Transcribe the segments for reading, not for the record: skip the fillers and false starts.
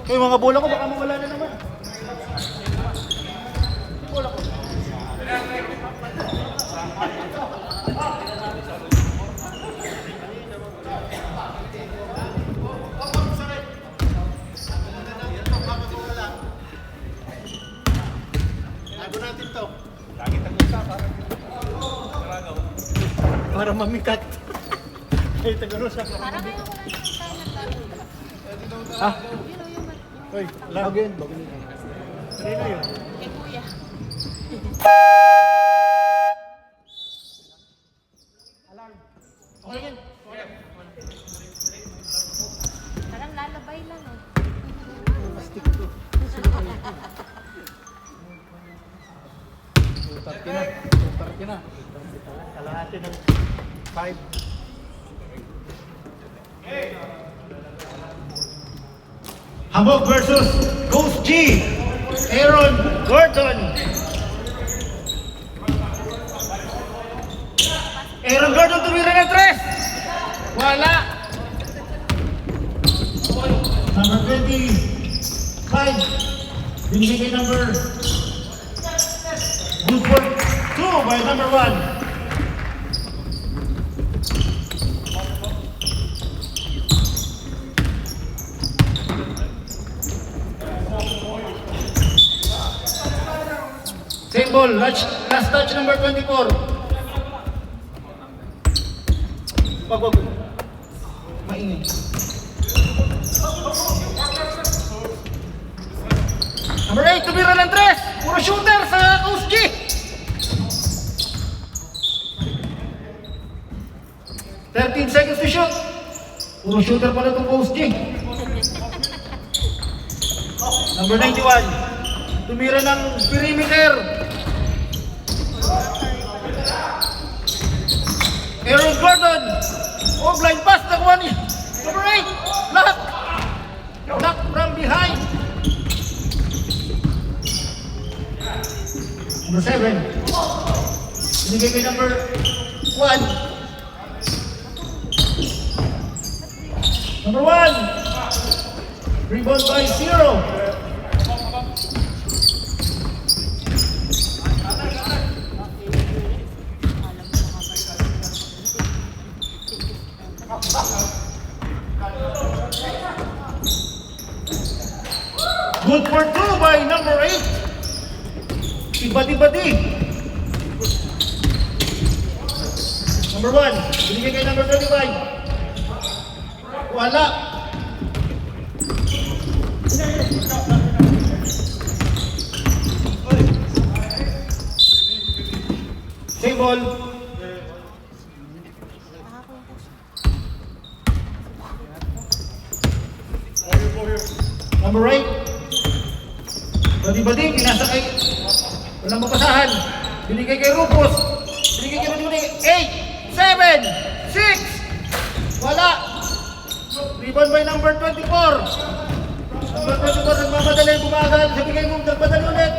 Yung mga bola ko baka mawala na naman. Bola ko. Lago natin to. Lagi tag-usa para mamikat. Ay, tag-usa. Para kayo wala naman tayo naglaro. Ha? Pero yung Hoy, lago yun. Bago nito. Kanina yun. kay kuya. Okay yun. Parang lalabay lang eh. Stick to. 230 na. 230 na. Kalahati ng 5. Hamburg versus Coach G. Aaron Gordon. Aaron Gordon tumira ng 3. Wala. Number 25. Binigay kay number good for 2 by number 1. Same ball, last touch number 24. Wag. Maingay. Number 8, tumira ng 3. Puro shooter sa Coach G. Seconds to shoot. Puro shooter pala itong Coach G. Number 91. Tumira ng perimeter. Aaron Gordon. Oh, blind pass. Nakuha niya. Number 8. Lock. Lock from behind. Number 7. Binigay kay number 1. Number 1. Rebound by 0. Good for 2 by number 8. Ibadi-badi. Number 1. Binigay kay number 25. Wala. Same ball. Number 8. Badi-badi, pinasa kay walang mapasahan. Binigay kay Rufus. Binigay kay Badi-badi. 8, 7, 6. Wala. Rebound by number 24. Number 24, nagmamadali, bumagal. Sabigay mo, nagpadali ulit.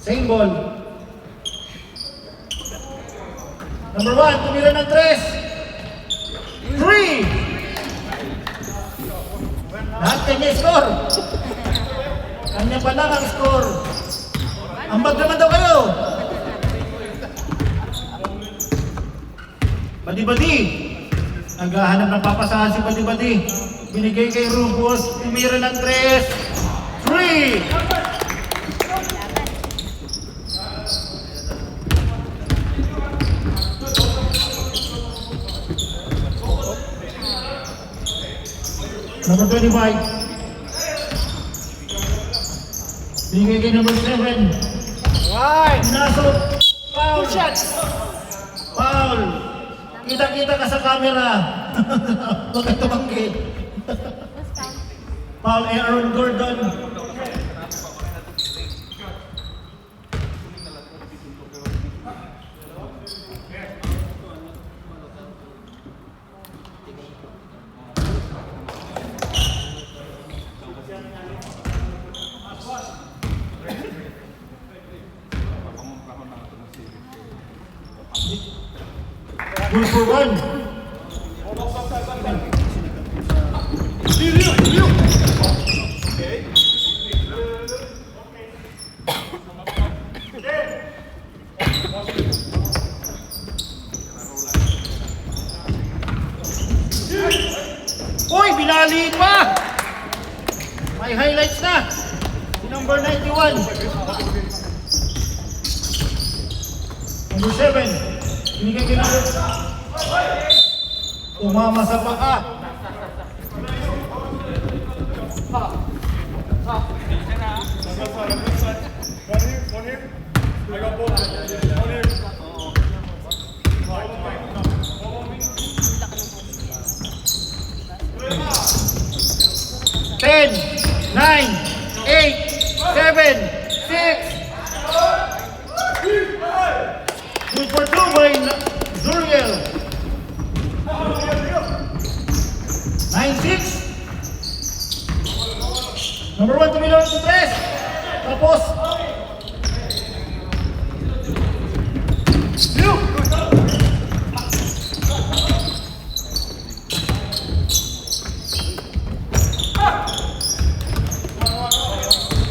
Same ball. Number 1, tumira ng 3. 3. Lahat kanya score. Kanya pa lang ang score. Ambag naman daw kayo. Badi-badi. Naghahanap ng papasahan si Badi-badi. Binigay kay Rufus. Tumira ng 3. 3. Number 25. Binigay kay number 7. Right. Pinasok. Foul. Shot. Foul. Kita-kita ka sa camera. Bakit tumanggi? Foul Aaron Gordon. Good for 1. Uy, binali pa! May highlights na. Si number 91. Number 7. Binigay kay number... Tumama sa paa. I got both. One here. 10, 9, 8, 7, 6. Good for 2 by Zuriel. 9-6. Number 1 tumilon sa 3. Tapos. Look!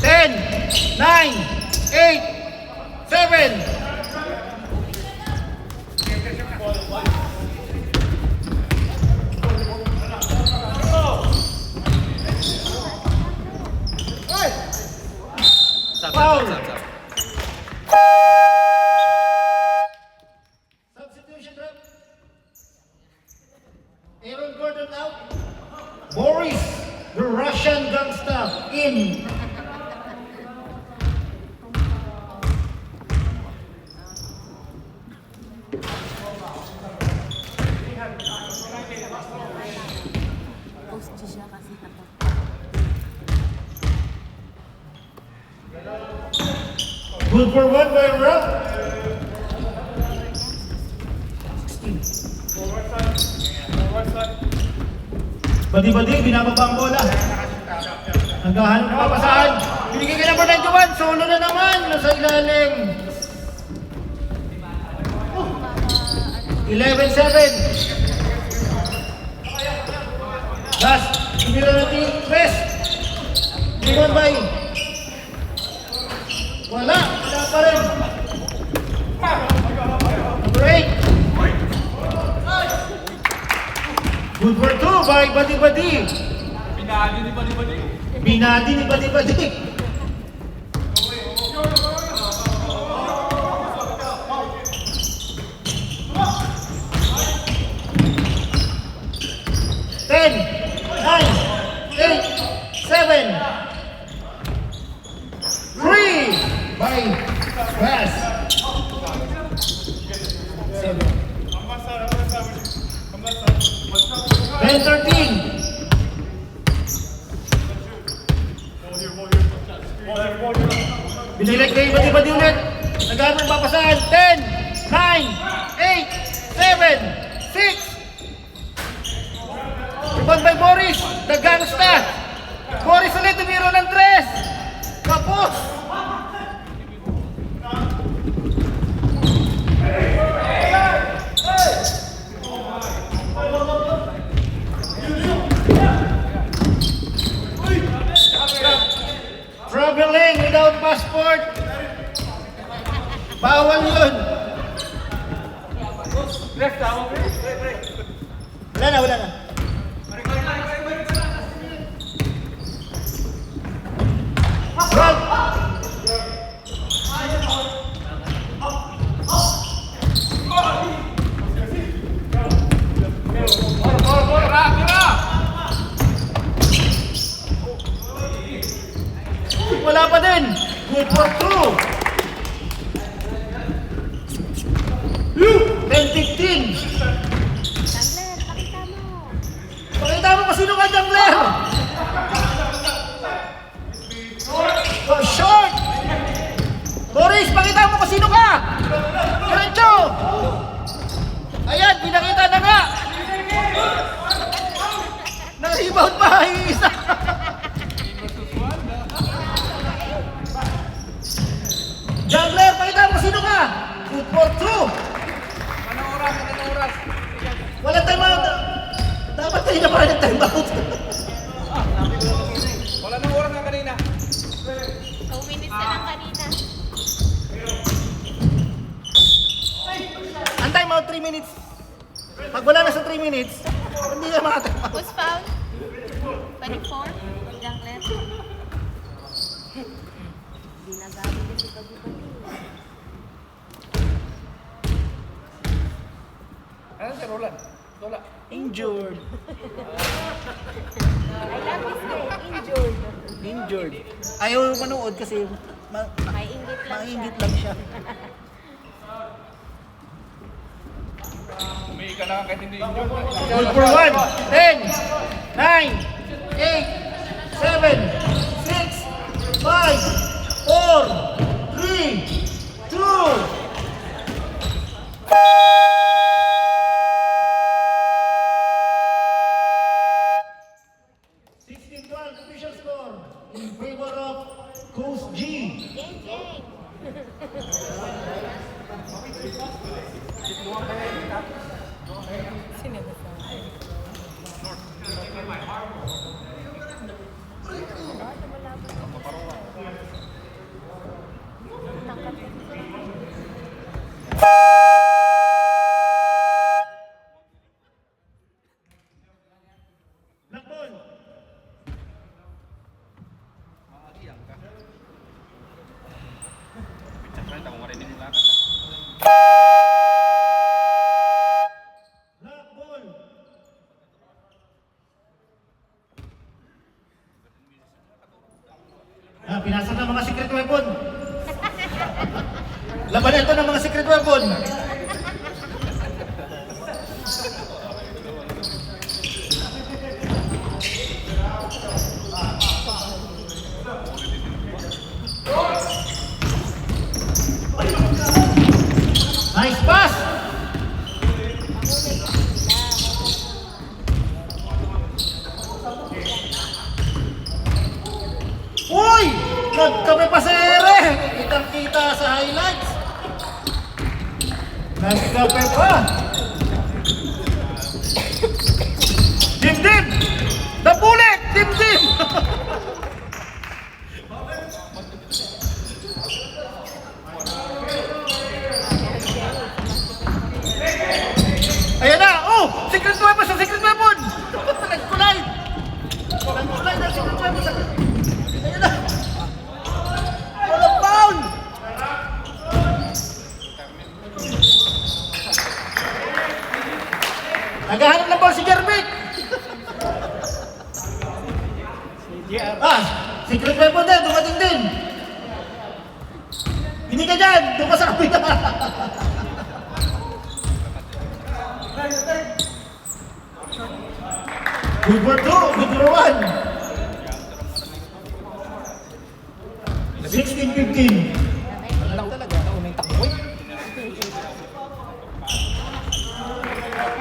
10, 9, 8, 7. Foul. Substitution rep. Aaron Gordon out. Boris, the Russian gangster, in. Post siya kasi kapag Good for 1 by Rob. 16. Badi-badi, binababa ang bola. Naghahanap ng papasahan. Binigay ka number 91. Solo na naman. Nasa ilalim. 11-7. Last. Tumira natin. Press. Limon by. Wala pa rin. Number 8. Good for 2 by Badi-Badi. Binadi ni Badi-Badi. Ten, 9, 8, 7. 3 by Bass. 10-13. Binilig kay Badi-Badi ulit. Nagano ng papasahan. 10, 9, 8, 7, 6. Rebound by Boris. The gangsta. Boris ulit tumiro ng 3. Kapos. Traveling without passport. Bawal yun. Wala na, wala na. Run. Wala pa din. Good for 2. 10-15. Jungler, pakita mo. Pakita mo kung sino ka, Jungler. Oh, short. Boris, pakita mo kung sino ka. Diretso. Ayan, pinakita na nga. Na-rebound pa, isa. Jungler, pakita mo sino ka? Good for 2. Anong oras? Wala time out. Dapat tayo na pa rin time out. minutes, pag wala na sa 3 minutes, hindi na makatama. Who's foul? 24? Jungler? Hindi nagabi kasi pag-ibig. Ano si Roland? Wala. Injured. I love this guy. Injured. Injured. Ayaw manood kasi Maiingit lang siya. maingit lang siya. Umihi ka na kahit hindi inyo. Good for 1, 10, 9, 8, 7, 6, 5, 4, 3, 2, official score in favor of Coach G. Jeng, jeng. Black ball. Black ball. Pinasa ng mga secret weapon. Laban ito ng mga secret weapon. Nice pass! Uy! Nagkape pa si Ere! Kitang-kita sa highlights. Nagkape pa! Dim-dim! The bullet! Dim-dim! Ayan na! Oh! Secret weapon sa secret weapon! Nag-collide! Nag-collide ang secret weapon sa... Ayan na! Walang foul! Naghahanap ng ball si Jervik! Secret weapon din! Dumating din! Hindi ka dyan! Doon ka sa kapila! Good for 2, good for 1. 16-15. Lang talaga. Naunang takbo eh.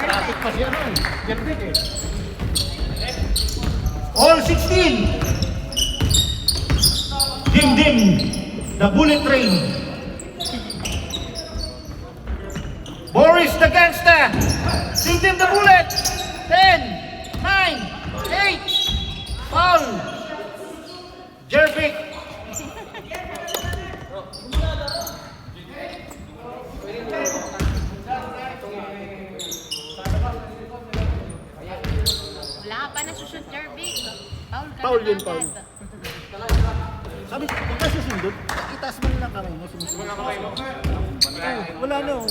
Traffic pa siya nun. Gervik eh. All 16. Dim-dim. The bullet train. Boris the gangster. Dim-dim the bullet. 10. 9, 8, foul, Jervik. Wala ka pa na shoot, Jervik. Foul ka Foul na yun, foul. agad. Sabi, kung ka susundot, itaas mo lang kamay mo. Sumusunod. Wala na, wala na.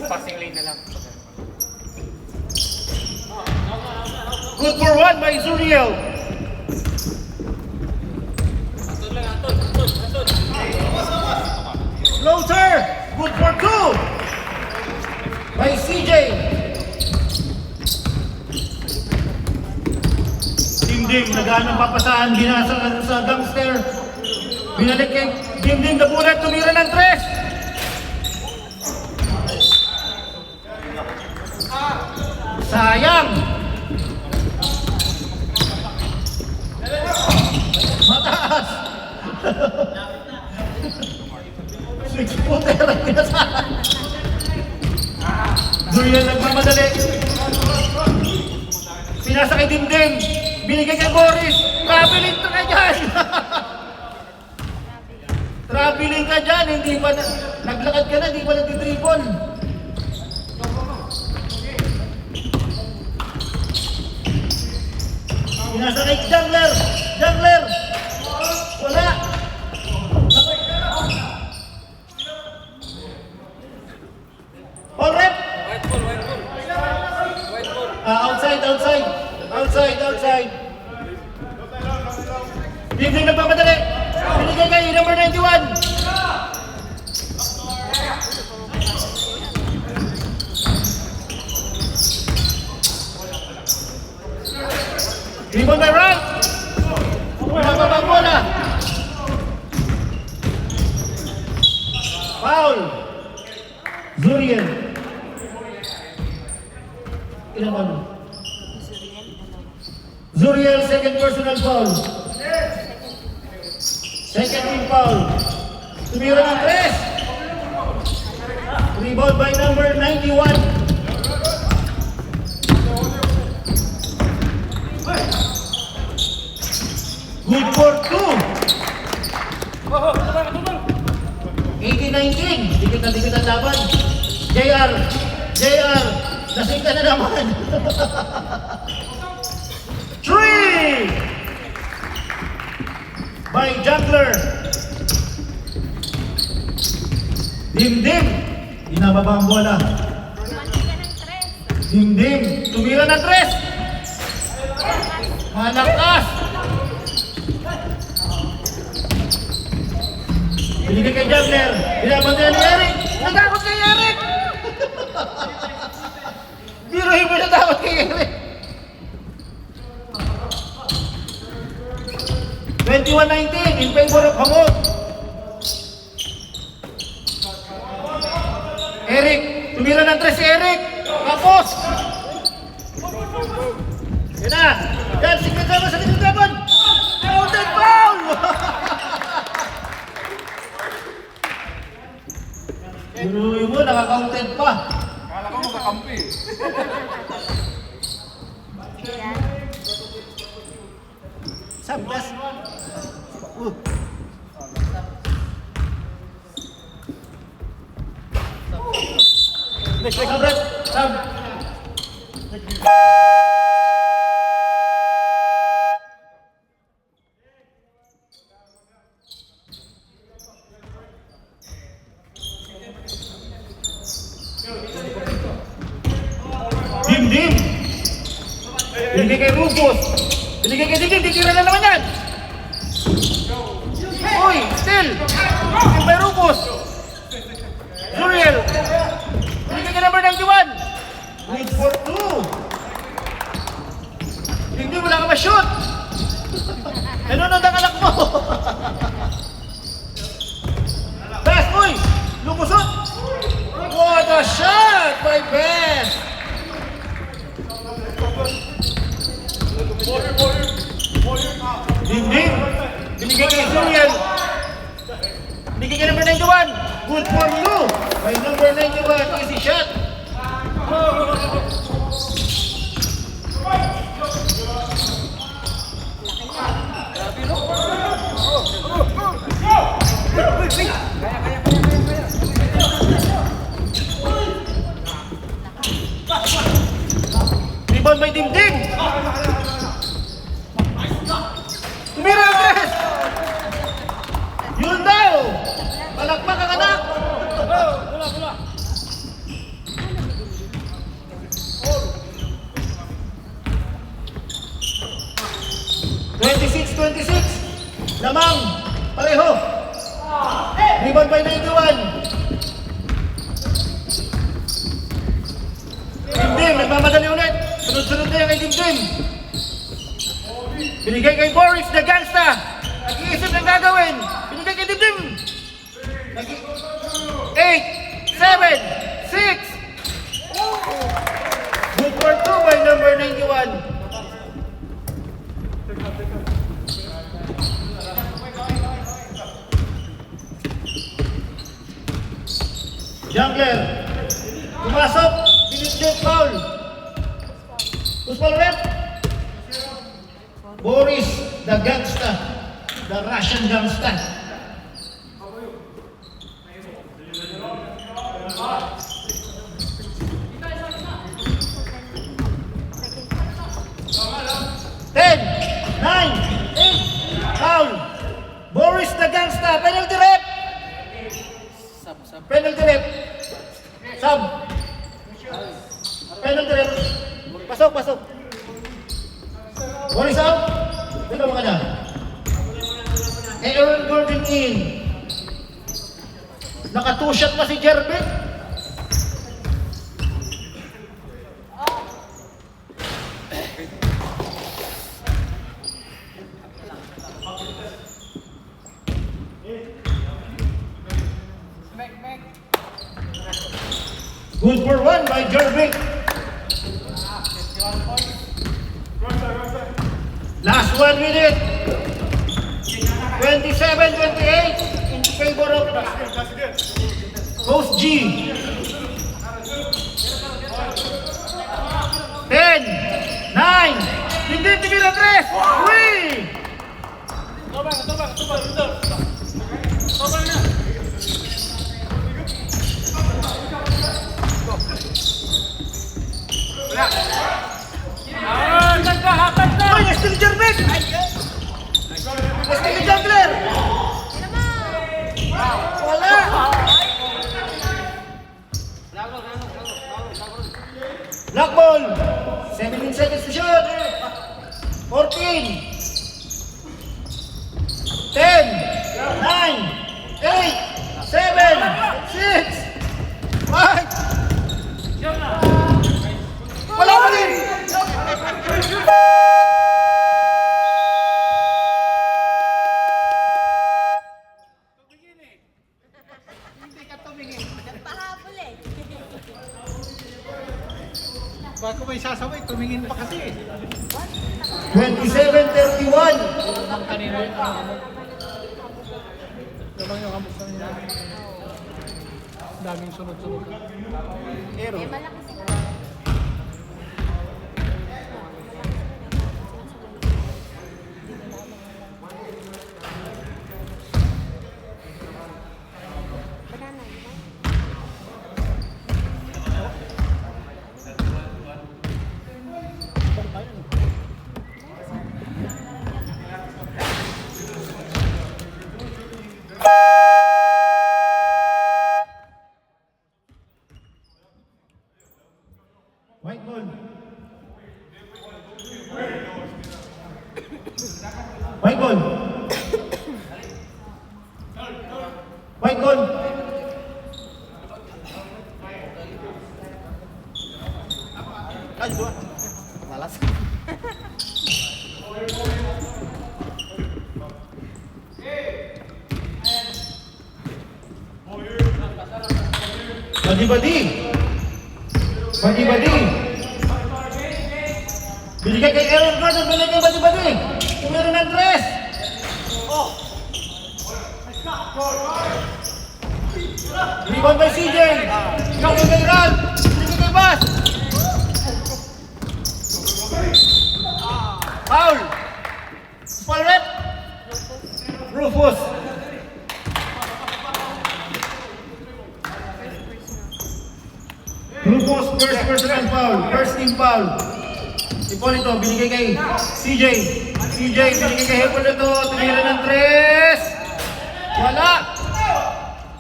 Passing lane na lang. Good for 1 by Zuriel. Closer. Good for 2 by CJ. Dim-dim, naghanang papasahan, binasa sa gangster. Binalik kay Dim-dim, the bullet, tumira ng 3. Sayang. Mataas! 6-footer ang pinasahan. Zuriel nagmamadali. Pinasa kay Dimdim. Binigay kay Boris. Traveling ka dyan! Traveling ka dyan. Hindi pa na, naglakad ka na, hindi pa nagtitripon. Inasa kay Jungler. Jungler. Wala. Paul rep. Outside. Outside. Hindi nagpapadali. Binigay kay number 91. Rebound by right. Nababang bola. Foul. Zuriel. Ilan ba? Zuriel, second personal foul. Second team foul. Tumira ng tres. Rebound by number 91. Good for two. 80-19. Dikit ang laban. JR. Lasing ka na naman. 3 by Jungler. Dim. Inababa ang bola. Dim. Tumira ng tres. Malakas. Binigay kay Jungler. Binabantayan ni Eric. Natakot kay Eric. Biruhin mo natakot kay Eric. 21-19 in favor of Hamot. Eric. Tumira ng tres si Eric. Tapos. Yan na. Yan. Sikret naman sa likod naman. Outed foul. Biruhin mo, nakaka-outed pa. Kala ko makakampi. Sabdas. Sabdas. Sab. Dim. Binigay kay Rufus. Binigay kay Digim. Titira na naman yan. Uy, still. Yung by Rufus. Zuriel. Binigay kay number 91. Lead for two. Digim, wala ka ma-shoot. Nanonood ang anak mo. Best, uy. Lumusot. What a shot by Best. Dim. Binigay kay Zuriel. Binigay kay number 91. Good for you. By number 91. Easy shot. Rebound by Dim. Tumira ang tres! Yun daw! Palakpak ang anak! Bola. 26-26. Lamang. Pareho. Rebound by 91. Dimdim. Nagmamadali ulit. Sunod-sunod na yan kay Dimdim. Binigay kay Boris the Gangsta. Nag-iisip ng gagawin. Binigay kay Dimdim. 8, 7, 6. Good for 2 by number 91. Jungler. Pumasok. Binigay foul. Who's foul rep? Boris the Gangsta. The Russian Gangsta. Ten. Pasok, pasok. One is out. Dito mo ka na. Aaron Gordon in. Naka 2 shot pa si Jervin. Good for 1 by Jervin. Last 1 minute. 27-28 in favor of Coach G. 10, 9, hindi tigil ang 3, 3. Uy, still Jervin! Still ni Jungler! Wala! Black ball! 17 seconds to shoot! 14! 10! 9! 8! 7! 6! 5! Wala pa rin! Pahabol eh. Bago may sasaway, tumingin pa kasi eh. 27-31. Kanina yun, Lamang yung hamok kanina. Daming sunod-sunod. Eh, malaki sila. Banana, di ba? White ball. White ball. White ball. Ay, dua. Malas. Badi-badi. Badi-badi. Binigay kay Aaron Gordon, binigay kay badi-badi. Tumira ng 3. Rebound by CJ. Ikaw kay Rod. Binigay kay Bas. Foul. Foul rep. Rufus. Rufus, first personal foul. First team foul. Hipolito, binigay kay CJ. CJ, binigay kay Hipolito. Tumira ng 3. Wala.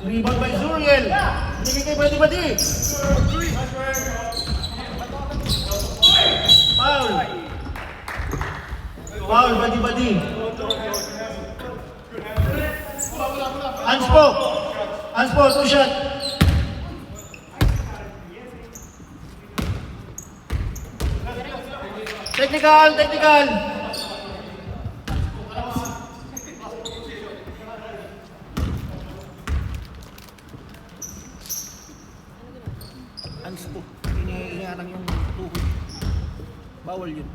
Rebound by Zuriel. Binigay kay Badi-Badi. Foul. Foul, Badi-Badi. Anspo. Anspo, 2 shot. Technical, technical. Anspo. Iniharang yung tuhod. Bawal yun.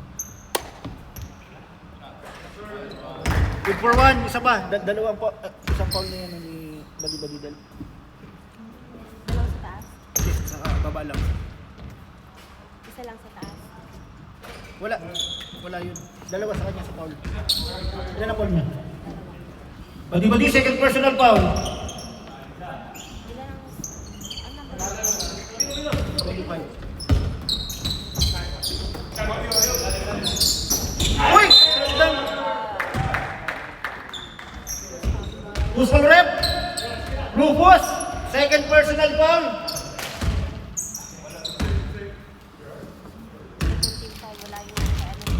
Good for 1, isa pa. Dalawang pa, isang foul na yan ni Badi-Badi dal. Dalawa sa taas. Yes, sa baba lang. Isa lang sa taas. Wala. Wala yun. Dalawa sa kanya sa foul. Ilan ang foul niya? Badi-Badi, second personal foul. Ilan ang number? 25. Uy! Who's foul rep? Rufus, second personal foul. malayo sa ano ito.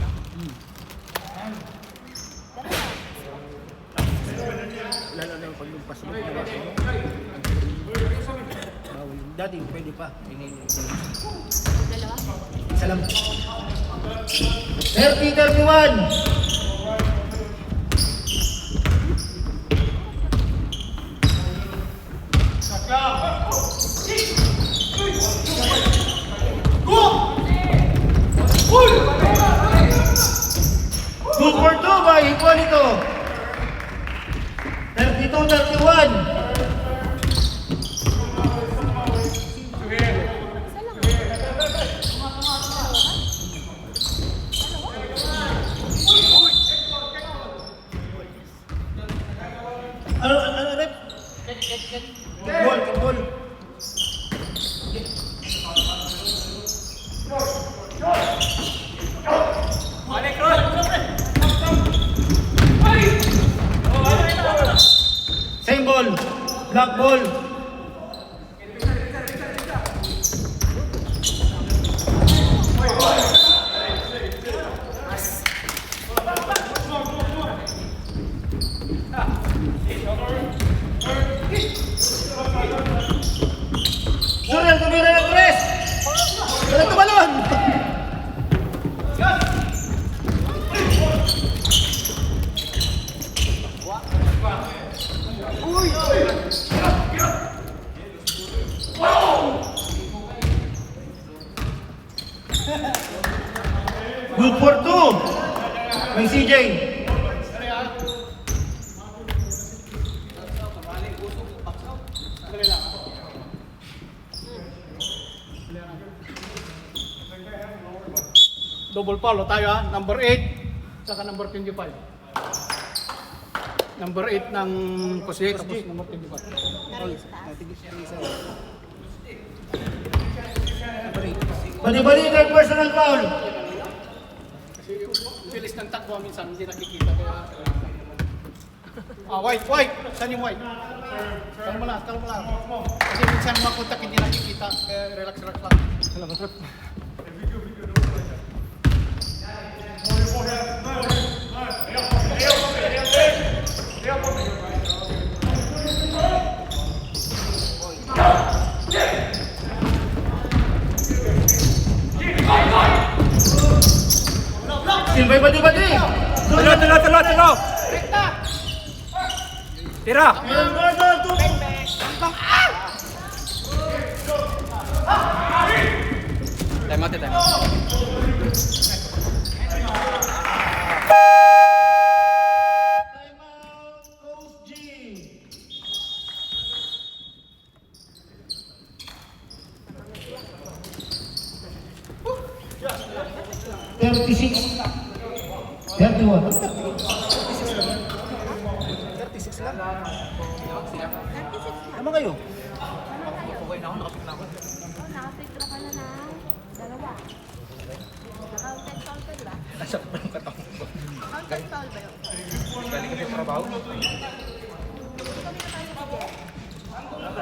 Lalo na yung paglumpas mo. Dati, pwede pa. Dalawa. Isa lang. 30-31. Good for two by Hipolito. 32-31. Ano, rep? Ball. Same ball. Black ball. Surel, tumira ng tres! Wala tumalon! Good for two! May CJ. Double foul tayo ha. Number 8, saka number 25. Number 8 ng Kusye, tapos number 25. Bali-bali, third personal foul. Kasi bilis ng takbo minsan, hindi nakikita. Kaya... white. Saan yung white? Kalma lang. Kasi minsan mga kontak hindi nakikita. Kaya relax lang. Salamat, Rep. Silbay bali-bali. Talo. Tira. Gordon, two. Time out. Timeout, Coach G. $36. 31. 36 lang. Naman kayo? Okay na ako, nakapit na ako. Oh, nakapitro ka na ng dalawa. Naka-counted foul ka, di ba? Nasa ko yung katang ko. Counted foul ba yun? Galing kami trabaho.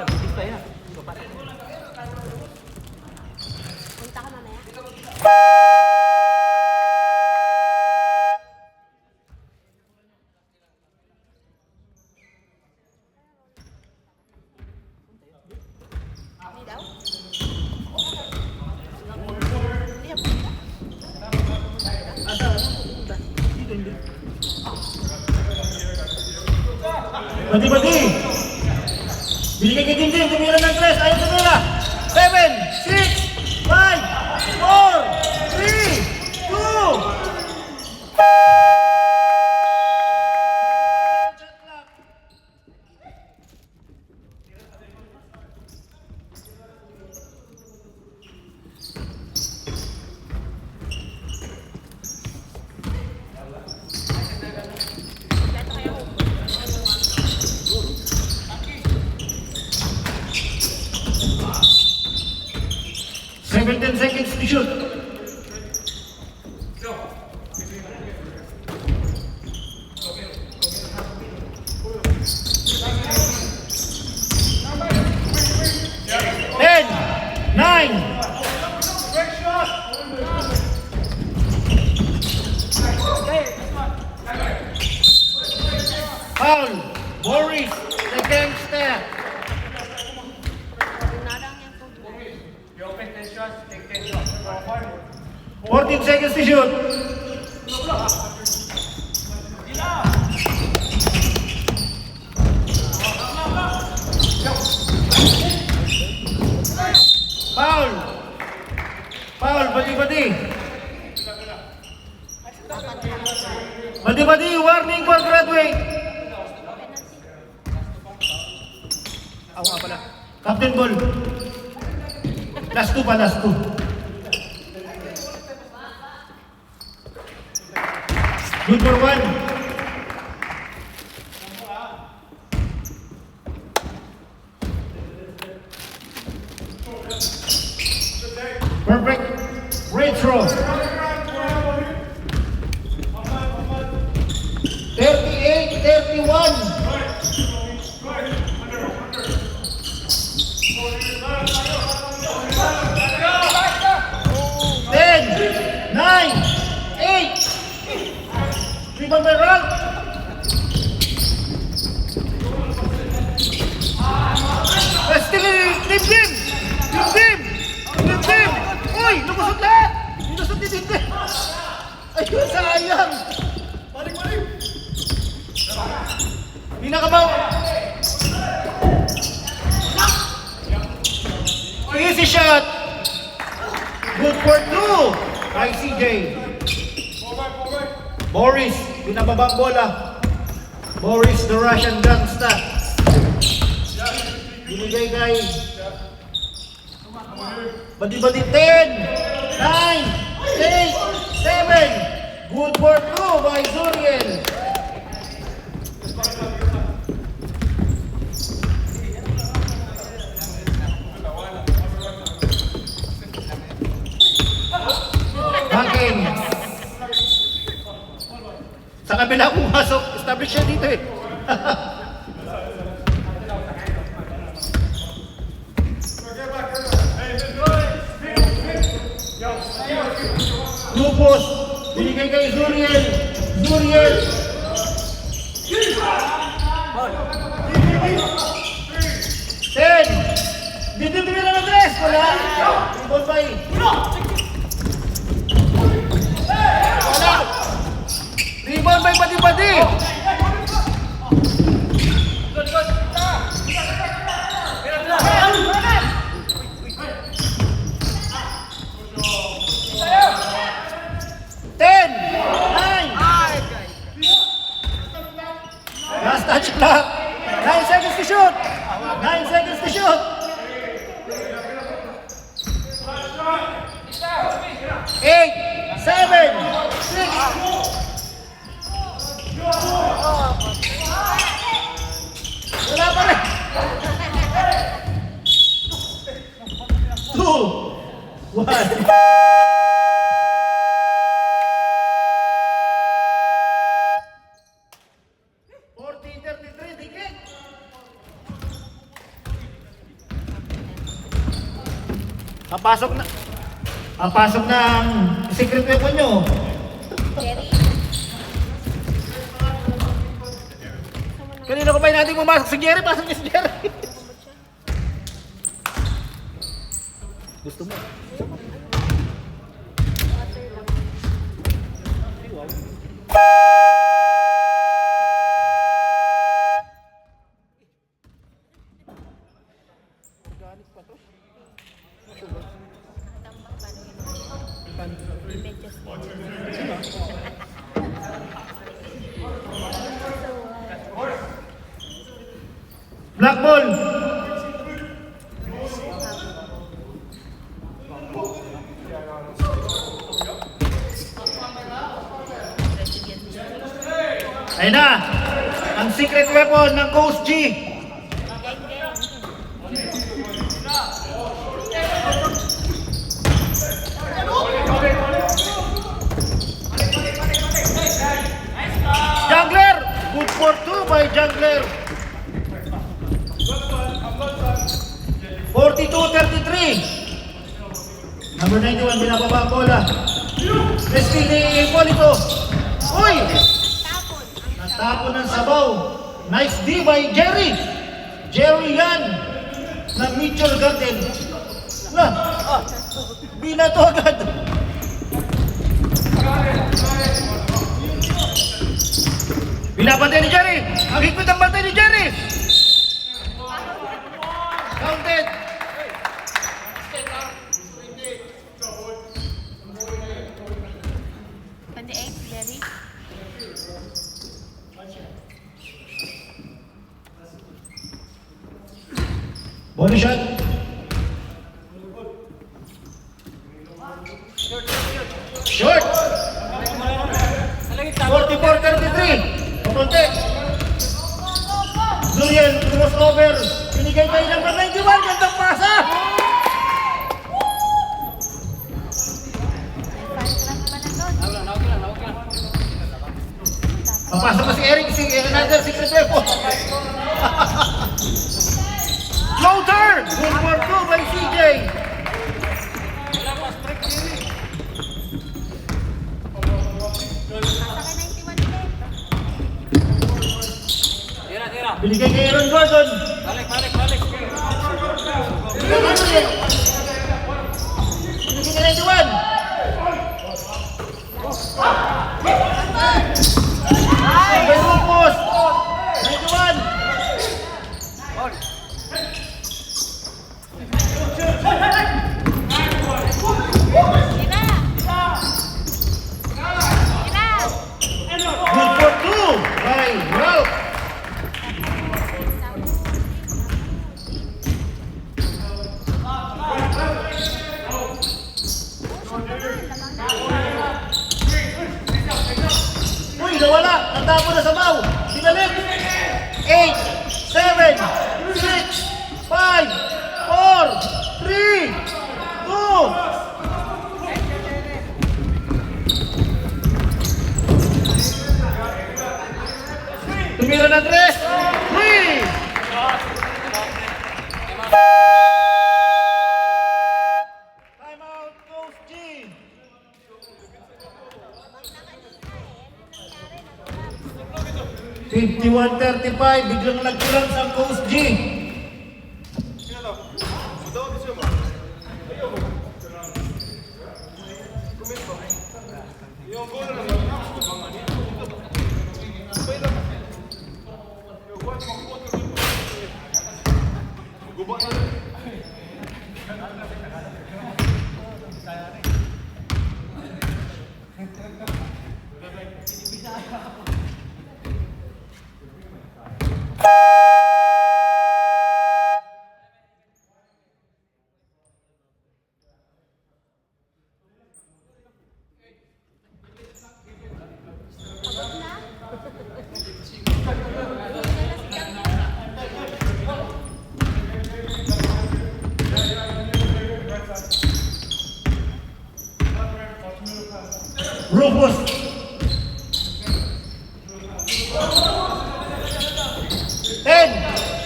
Bitis pa yan. Punta ka mamaya. Hindi daw? Hindi na punta. Bati-bati. Binigay kay Tintin, tumira ng 3. Ayaw tumira. 7, 6, 5, 4, 3, 2. Ito kaya ako. 17 seconds to shoot. Ten, 9, Badi-badi, warning for graduate. Ako nga pala. Captain Ball. Last two pa, last two. Good for one. Perfect. Retro. 38-31. Ten, nine, eight. Rebound by Rank. Still team. Uy, lumusot lahat. Lumusot ni Tinte. Ayun, sayang. Balik. Hindi nakabaw. Easy shot. Good for two. By CJ. Boris, binababa ang bola. Boris, the Russian gangsta. Binigay kay Badi-badi 10, 9, 8, 7. Good for two by Zuriel. Hangin. Sa kabila pumasok, establish siya dito eh. Lupos, binigay kay Zuriel. Zuriel. Ten. Dito na ng tres. Wala. Rebound by. Wala. Rebound by Badi-badi. Ten. Nine. Last touch clock. 9 seconds to shoot. 9 seconds to shoot. 8, 7, 6. Wala pa rin. 2, 1. Ang pasok na ang secret weapon nyo. Jerry. Kanina ko pa natin pumasok si Jerry, pasok niya si Jerry. Gusto mo? Black ball. Ayun na, ang secret weapon ng Coach G. Jungler, good for two by Jungler. 42-33. Number 91, binababa ang bola. Resting ni Hipólito. Uy! Natapon ng sabaw. Nice D by Jerry. Jerry yan. Na Mitchell Garden. Na, binato agad. Binabantay ni Jerry. Ang higpit ang bantay ni Jerry. Counted. Jerry. Bonus shot. Short. 44-33. Papunti. Zuriel, crossover. Pinigay kay number 91. Gandang pasa. Papasok pa si Eric. Another 6 po. Floater. Good for 2 by CJ. Binigay kay Aaron Gordon. Balik. Binigay kay 91. By Rufus. 91. Good for 2 by Ralph. Uy, nawala. Natapo na sa baw. Sinalik. 8, 7, 6, 5, 4, 3, 2. Tumira ng 3. 3. Time out, Coach G. 51-35, biglang nagkulang sa Coach G. Rufus. 10,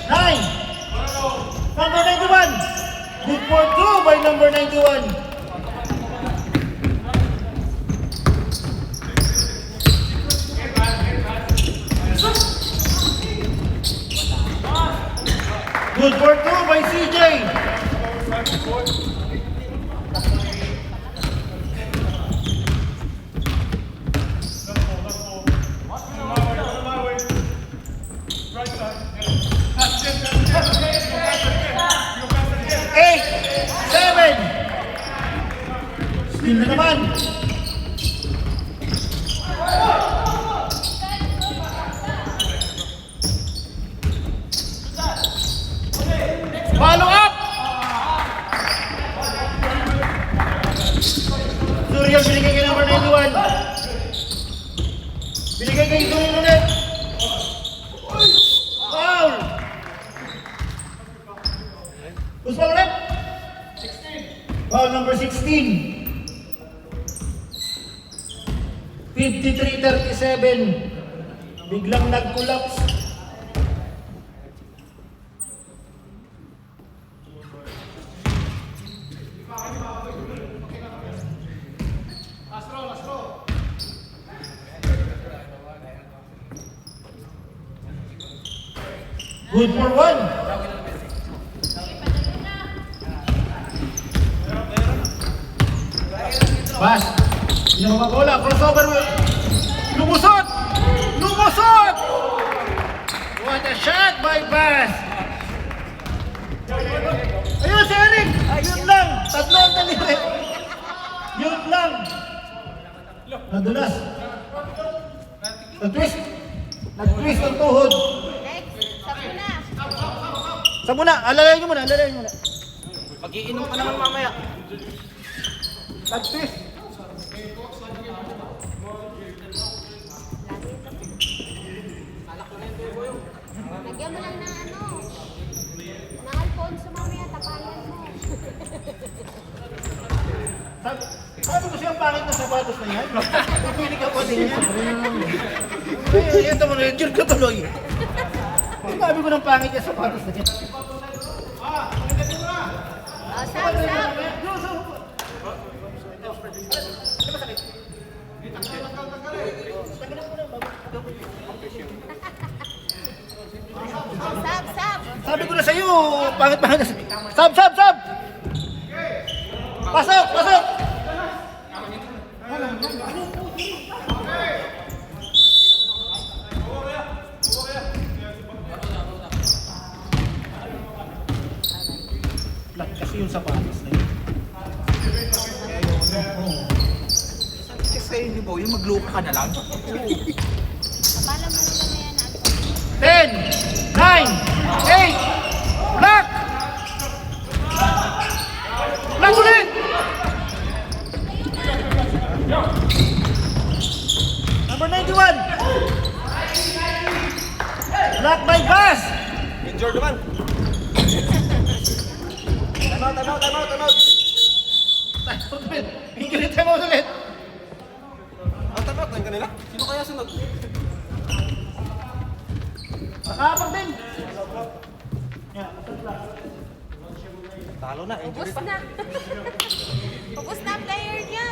9, number 91. Good for 2 by number 91. Good for 2 by CJ. Eight, 7. Steal na naman. Follow up. Zuriel binigay kay number 91. Binigay kay Zuriel ulit. Foul. Who's foul ulit? 16. Foul number 16. 53-37. Biglang nag-collapse. Good for 1. Bas. Hindi mo mabola. Crossover. Lumusot! Lumusot! What a shot by Bas. Ayun si Eric. Yun lang. Tatlo ang daliri. Yun lang. Nadulas. Nag-twist. Nag-twist ang tuhod. Next, sabi mo na. Sa muna, alalayan nyo muna, alalayan nyo muna. Mag-iinom ka naman mamaya. Nag-twist. Lagyan mo lang ng ano. Ng Alfonso mamaya, tapalan mo. Sabi ko siya ang pangit na sapatos na yan. Pipili ka pa din yan. Eh, ito mo na, yun ka tuloy. Sabi ko ng pangit yung sapatos na yan. Oh, sab, sab. Oh, sab, sab. Sabi ko na sa'yo, pangit-pangit na sab, sab, sab! Pasok, pasok! Flat kasi yung sapatos na yun. Kasi hindi po, yung magluka ka na lang. Tapalan mo lang yan, Alfonso. 10, 9, 8, block! Block ulit! Number 91! Block by Bass! Injured naman. Time out, time out, time out, time out. Injury time out ulit! Time out na yung kanila. Sino kaya sunod? Nakapag din! Talo na, injury Ubus pa. na. Ubus na ang player niyo.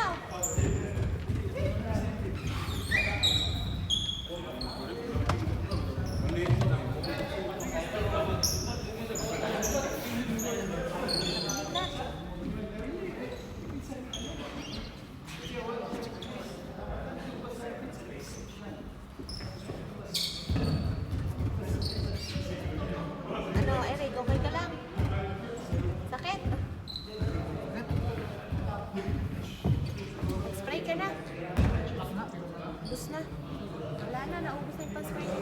Ano, Eric, okay ka lang? Sakit? Spray ka na. Ubus na. Wala na, naubos na yung pang-spray ko.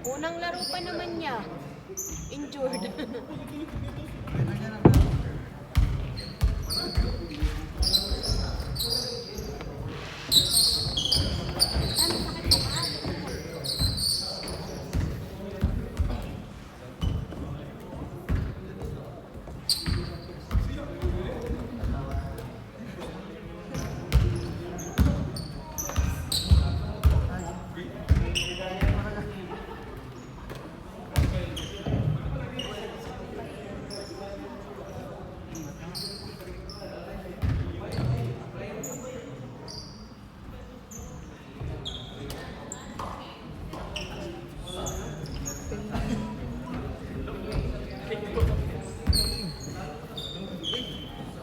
Unang laro pa naman niya. Injured.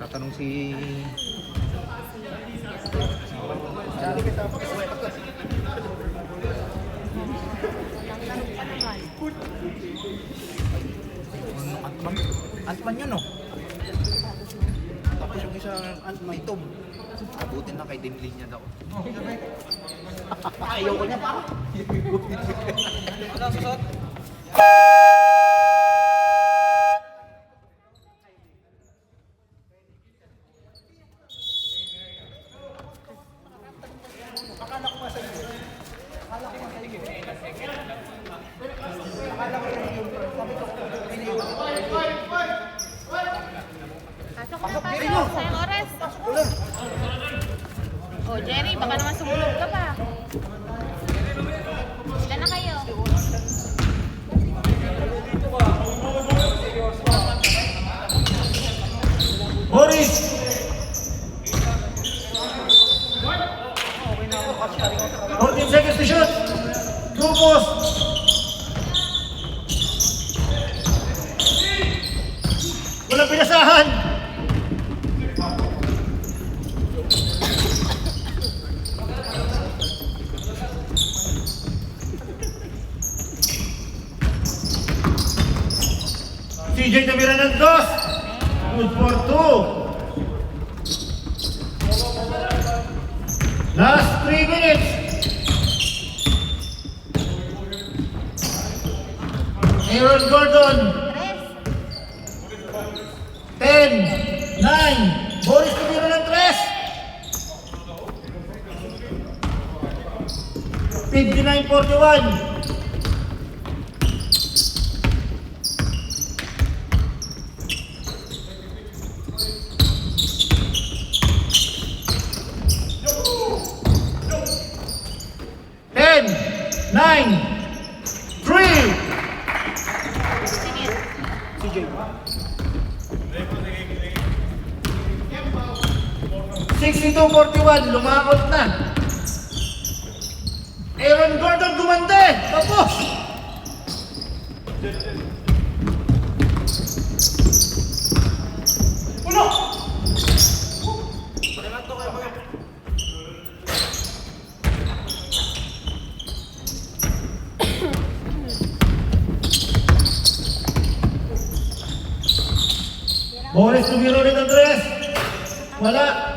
Tatanong si... Antman yun, no? Tapos yung isa, Antman Tom. Abutin na kay Dinlin niya daw. Ayaw ko niya pa. Ano, susot? Pasok na, pasok. Sayang oras. Oh, Jerry, baka naman sumulog ka pa. Sila na kayo. Boris! 14 seconds to shoot! Two post! Walang pinasahan! CJ tumira ng 2. Good for 2. Last 3 minutes. Aaron Gordon. 10, 9. Boris tumira ng 3. 59-41. Ten, 9, 3. CJ. 62-41, lumakot na. Aaron Gordon gumante. Tapos. Uno. Boris tumiro rin ng 3. Wala.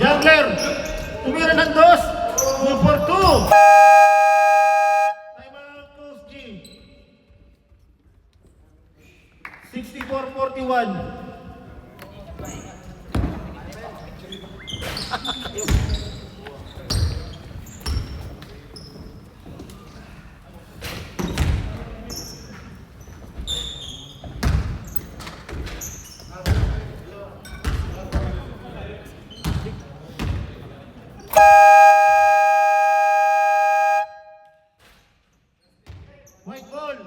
Jungler, tumira ng 2. Good for 2. Time out, Coach G. 64-41. White ball.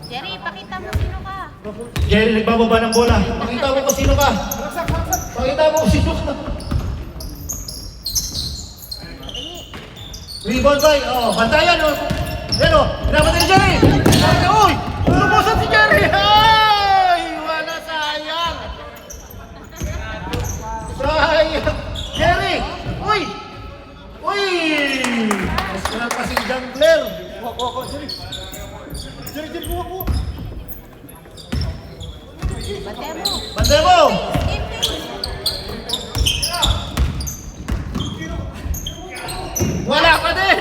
Jerry, pakita mo sino ka. Jerry, nagbababa ng bola. Pakita mo kung sino ka. Pakita mo kung sino ka. Rebound by. Oh, bantayan. Oh. Yan o. Pinapatay ni Jerry. Uy! Lumusan si Jerry. Ay! Wala, sayang. Sayang. Jerry! Uy! Uy! Mas wala pa si Jungler. Jerry, buwa ko. Bate mo. Bantay mo! Game, game. Wala pa din!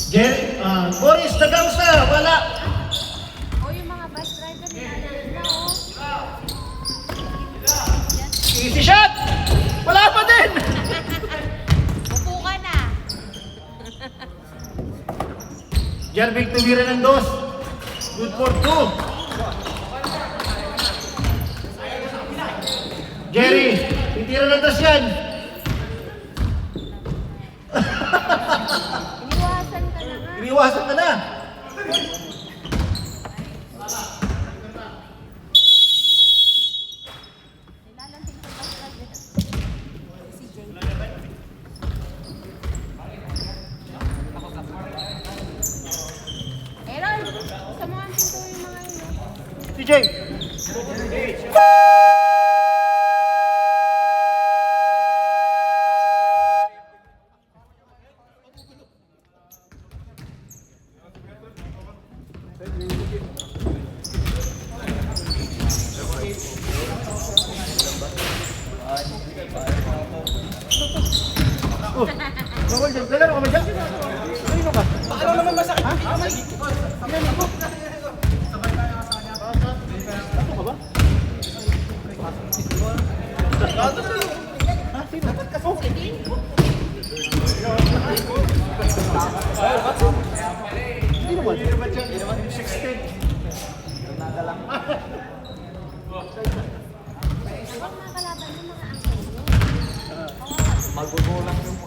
Jerry, Boris, the gangster, wala! O yung mga bus driver nila oh. Easy shot! Wala pa din! Upo ka na. Jervik tumira ng 2. Good for 2. Jerry, titira ng 2 yan. Iniwasan ka na nga. Iniwasan ka na. Nilalanting sa bus driver. Si Jay. Aaron, gusto mo ang pinto yung mga yun. CJ! Oh, bawal dyan. Lalaro ka ba dyan? Kanino ka? Ano naman masakit? Ha? Ako ka ba? Ha? Sino? Sino ba? Sino ba dyan? 16. Huwag mga kalaban yung mga angkin mo. Magbubulang yung